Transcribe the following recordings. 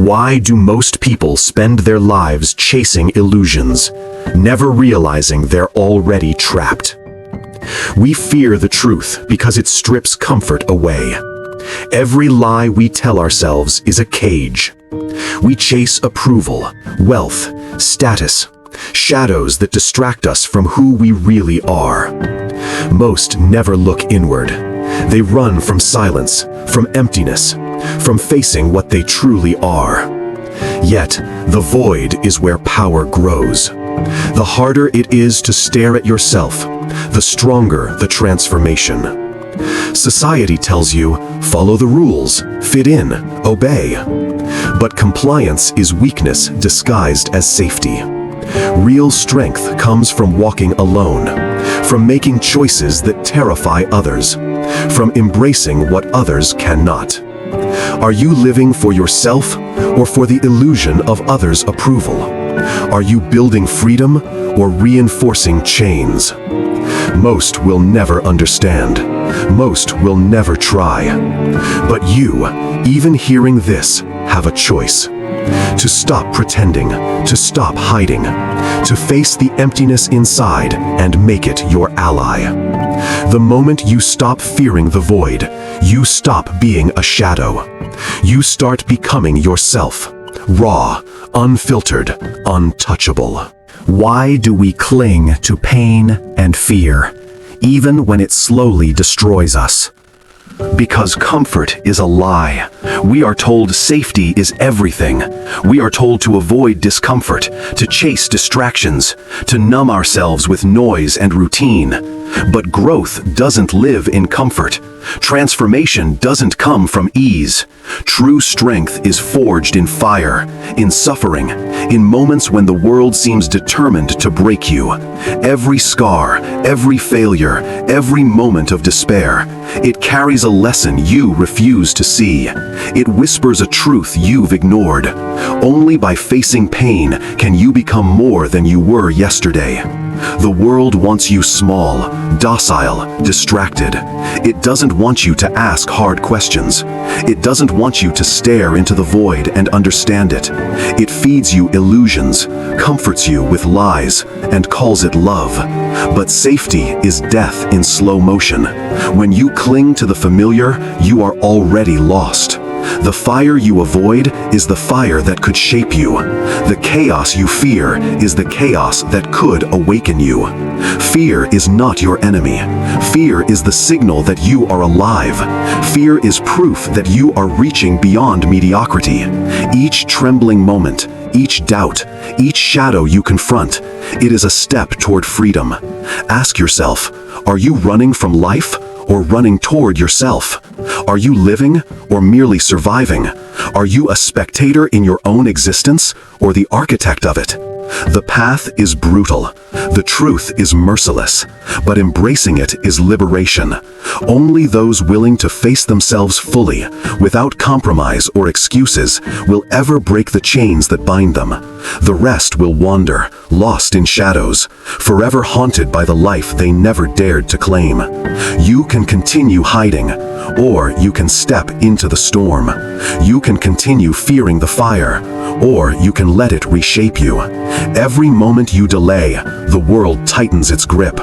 Why do most people spend their lives chasing illusions, never realizing they're already trapped? We fear the truth because it strips comfort away. Every lie we tell ourselves is a cage. We chase approval, wealth, status, shadows that distract us from who we really are. Most never look inward. They run from silence, from emptiness, from facing what they truly are. Yet, the void is where power grows. The harder it is to stare at yourself, the stronger the transformation. Society tells you, follow the rules, fit in, obey. But compliance is weakness disguised as safety. Real strength comes from walking alone, from making choices that terrify others, from embracing what others cannot. Are you living for yourself or for the illusion of others' approval? Are you building freedom or reinforcing chains? Most will never understand. Most will never try. But you, even hearing this, have a choice. To stop pretending, to stop hiding, to face the emptiness inside and make it your ally. The moment you stop fearing the void, you stop being a shadow. You start becoming yourself, raw, unfiltered, untouchable. Why do we cling to pain and fear, even when it slowly destroys us? Because comfort is a lie. We are told safety is everything. We are told to avoid discomfort, to chase distractions, to numb ourselves with noise and routine. But growth doesn't live in comfort. Transformation doesn't come from ease. True strength is forged in fire, in suffering, in moments when the world seems determined to break you. Every scar, every failure, every moment of despair, it carries a lesson you refuse to see. It whispers a truth you've ignored. Only by facing pain can you become more than you were yesterday. The world wants you small, docile, distracted. It doesn't want you to ask hard questions. It doesn't want you to stare into the void and understand it. It feeds you illusions, comforts you with lies, and calls it love. But safety is death in slow motion. When you cling to the familiar, you are already lost. The fire you avoid is the fire that could shape you. The chaos you fear is the chaos that could awaken you. Fear is not your enemy. Fear is the signal that you are alive. Fear is proof that you are reaching beyond mediocrity. Each trembling moment, each doubt, each shadow you confront, it is a step toward freedom. Ask yourself, are you running from life or running toward yourself? Are you living or merely surviving? Are you a spectator in your own existence or the architect of it? The path is brutal. The truth is merciless. But embracing it is liberation. Only those willing to face themselves fully, without compromise or excuses, will ever break the chains that bind them. The rest will wander, lost in shadows, forever haunted by the life they never dared to claim. You can continue hiding, or you can step into the storm. You can continue fearing the fire, or you can let it reshape you. Every moment you delay, the world tightens its grip.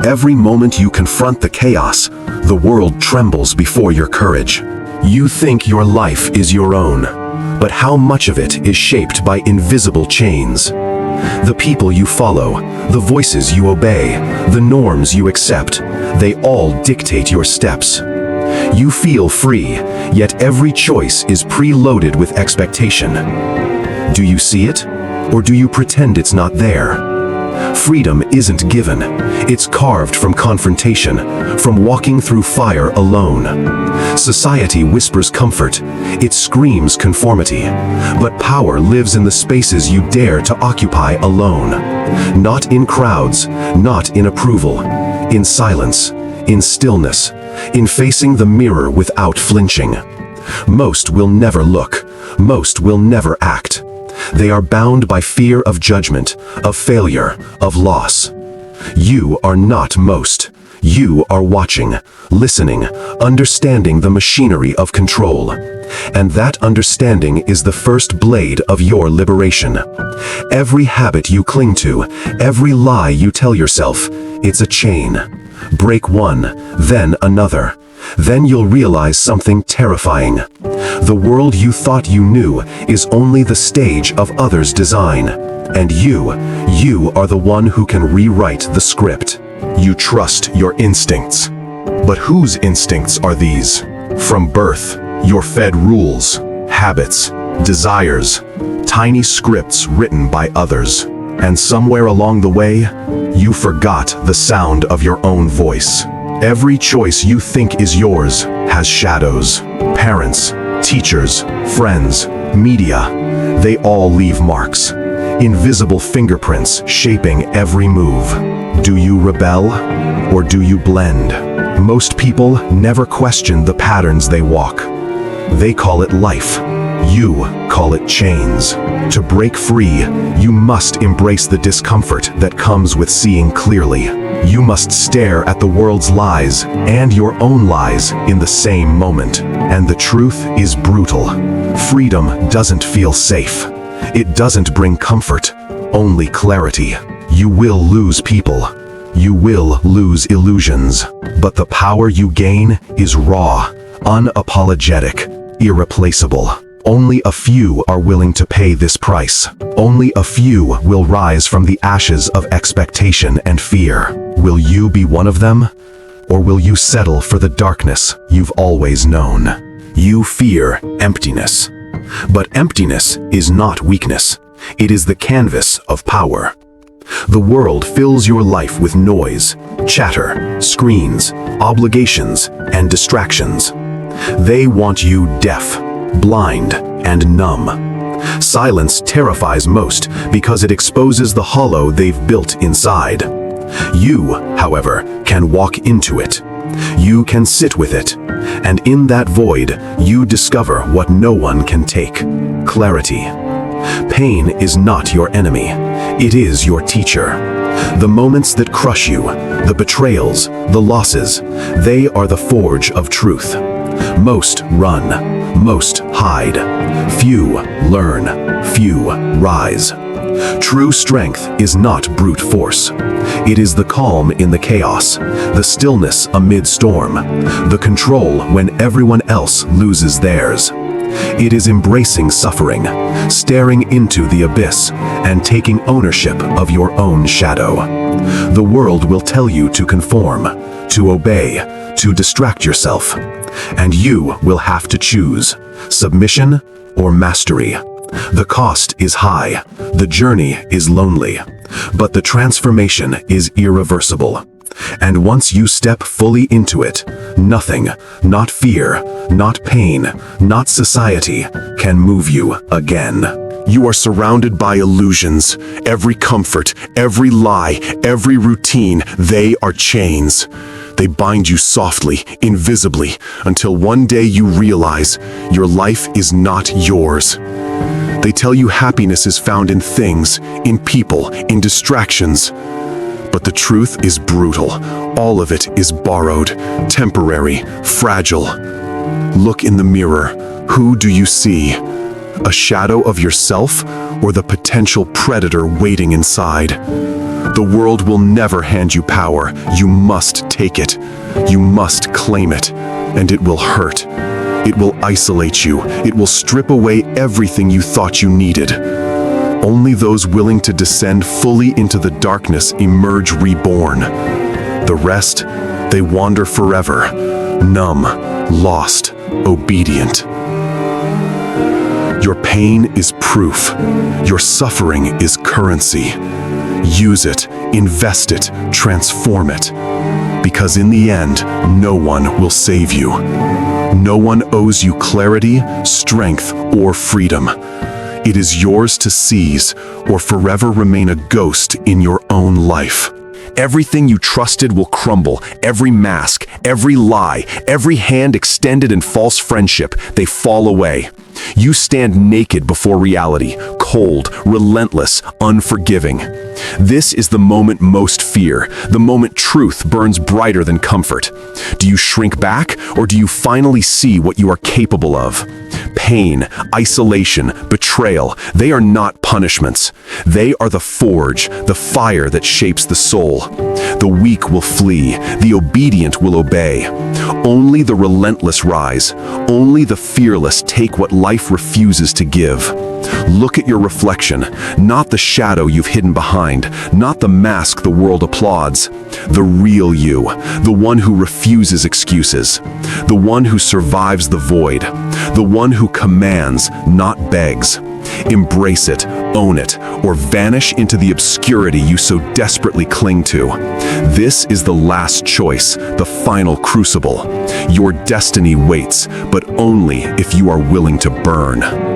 Every moment you confront the chaos, the world trembles before your courage. You think your life is your own, but how much of it is shaped by invisible chains? The people you follow, the voices you obey, the norms you accept, they all dictate your steps. You feel free, yet every choice is preloaded with expectation. Do you see it, or do you pretend it's not there? Freedom isn't given. It's carved from confrontation, from walking through fire alone. Society whispers comfort. It screams conformity. But power lives in the spaces you dare to occupy alone. Not in crowds, not in approval. In silence, in stillness, in facing the mirror without flinching. Most will never look. Most will never act. They are bound by fear of judgment, of failure, of loss. You are not most. You are watching, listening, understanding the machinery of control. And that understanding is the first blade of your liberation. Every habit you cling to, every lie you tell yourself, it's a chain. Break one, then another. Then you'll realize something terrifying. The world you thought you knew is only the stage of others' design. And you are the one who can rewrite the script. You trust your instincts. But whose instincts are these? From birth, you're fed rules, habits, desires, tiny scripts written by others. And somewhere along the way, you forgot the sound of your own voice. Every choice you think is yours has shadows. Parents, teachers, friends, media, they all leave marks. Invisible fingerprints shaping every move. Do you rebel or do you blend? Most people never question the patterns they walk. They call it life. You call it chains. To break free, you must embrace the discomfort that comes with seeing clearly. You must stare at the world's lies and your own lies in the same moment. And the truth is brutal. Freedom doesn't feel safe. It doesn't bring comfort, only clarity. You will lose people. You will lose illusions. But the power you gain is raw, unapologetic, irreplaceable. Only a few are willing to pay this price. Only a few will rise from the ashes of expectation and fear. Will you be one of them? Or will you settle for the darkness you've always known? You fear emptiness. But emptiness is not weakness. It is the canvas of power. The world fills your life with noise, chatter, screens, obligations, and distractions. They want you deaf, blind, and numb. Silence terrifies most because it exposes the hollow they've built inside. You, however, can walk into it. You can sit with it. And in that void, you discover what no one can take: clarity. Pain is not your enemy. It is your teacher. The moments that crush you, the betrayals, the losses, they are the forge of truth. Most run, most hide. Few learn, few rise. True strength is not brute force. It is the calm in the chaos, the stillness amid storm, the control when everyone else loses theirs. It is embracing suffering, staring into the abyss, and taking ownership of your own shadow. The world will tell you to conform, to obey, to distract yourself. And you will have to choose submission or mastery. The cost is high, the journey is lonely, but the transformation is irreversible. And once you step fully into it, nothing, not fear, not pain, not society, can move you again. You are surrounded by illusions. Every comfort, every lie, every routine, they are chains. They bind you softly, invisibly, until one day you realize your life is not yours. They tell you happiness is found in things, in people, in distractions. But the truth is brutal. All of it is borrowed, temporary, fragile. Look in the mirror. Who do you see? A shadow of yourself or the potential predator waiting inside? The world will never hand you power. You must take it. You must claim it. And it will hurt. It will isolate you. It will strip away everything you thought you needed. Only those willing to descend fully into the darkness emerge reborn. The rest, they wander forever, numb, lost, obedient. Your pain is proof. Your suffering is currency. Use it, invest it, transform it. Because in the end, no one will save you. No one owes you clarity, strength, or freedom. It is yours to seize or forever remain a ghost in your own life. Everything you trusted will crumble. Every mask, every lie, every hand extended in false friendship, they fall away. You stand naked before reality, cold, relentless, unforgiving. This is the moment most fear, the moment truth burns brighter than comfort. Do you shrink back, or do you finally see what you are capable of? Pain, isolation, betrayal, they are not punishments. They are the forge, the fire that shapes the soul. The weak will flee, the obedient will obey. Only the relentless rise, only the fearless take what life refuses to give. Look at your reflection, not the shadow you've hidden behind, not the mask the world applauds. The real you, the one who refuses excuses, the one who survives the void, the one who commands, not begs. Embrace it, own it, or vanish into the obscurity you so desperately cling to. This is the last choice, the final crucible. Your destiny waits, but only if you are willing to burn.